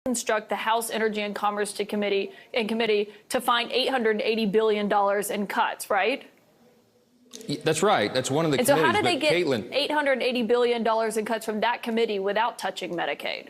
instruct the House Energy and Commerce Committee to find $880 billion in cuts, right? That's right. That's one of the committees. So how did they get $880 billion in cuts from that committee without touching Medicaid?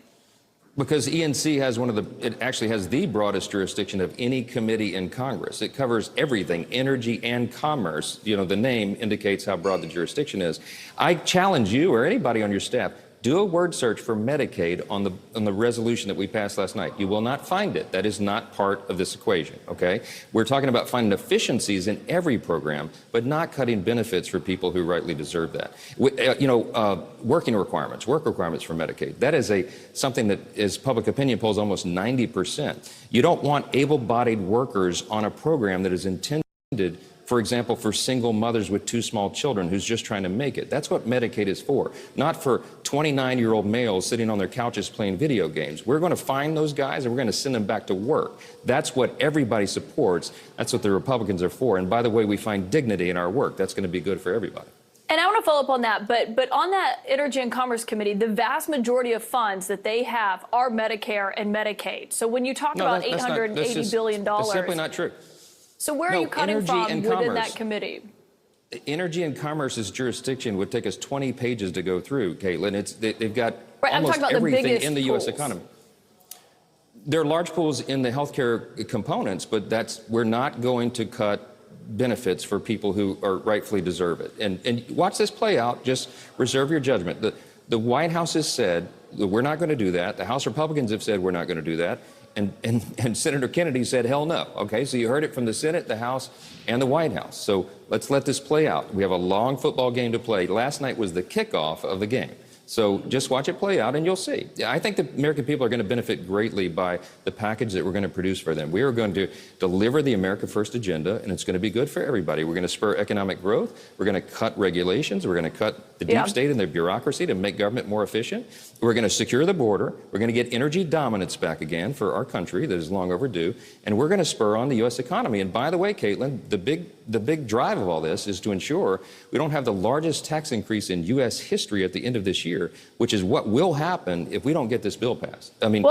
Because ENC has it actually has the broadest jurisdiction of any committee in Congress. It covers everything, energy and commerce. You know, the name indicates how broad the jurisdiction is. I challenge you or anybody on your staff, do a word search for Medicaid on the resolution that we passed last night. You will not find it. That is not part of this equation, okay? We're talking about finding efficiencies in every program, but not cutting benefits for people who rightly deserve that. Work requirements for Medicaid. That is something that is public opinion polls almost 90%. You don't want able-bodied workers on a program that is intended, for example, for single mothers with 2 small children who's just trying to make it. That's what Medicaid is for, not for 29-year-old males sitting on their couches playing video games. We're going to find those guys and we're going to send them back to work. That's what everybody supports. That's what the Republicans are for. And by the way, we find dignity in our work. That's going to be good for everybody. And I want to follow up on that, but on that Energy and Commerce Committee, the vast majority of funds that they have are Medicare and Medicaid. So when you talk about $880 billion, that's simply not true. So where are you cutting from within that committee? Energy and Commerce's jurisdiction would take us 20 pages to go through, Caitlin. They've got almost everything in the U.S. economy. There are large pools in the healthcare components, but we're not going to cut benefits for people who rightfully deserve it. And watch this play out. Just reserve your judgment. The White House has said that we're not going to do that. The House Republicans have said we're not going to do that. And Senator Kennedy said, hell no. Okay, so you heard it from the Senate, the House, and the White House. So let's let this play out. We have a long football game to play. Last night was the kickoff of the game. So just watch it play out and you'll see. I think the American people are going to benefit greatly by the package that we're going to produce for them. We are going to deliver the America First agenda, and it's going to be good for everybody. We're going to spur economic growth. We're going to cut regulations. We're going to cut the deep state and their bureaucracy to make government more efficient. We're going to secure the border. We're going to get energy dominance back again for our country that is long overdue. And we're going to spur on the U.S. economy. And by the way, Caitlin, the big drive of all this is to ensure we don't have the largest tax increase in U.S. history at the end of this year, which is what will happen if we don't get this bill passed. I mean,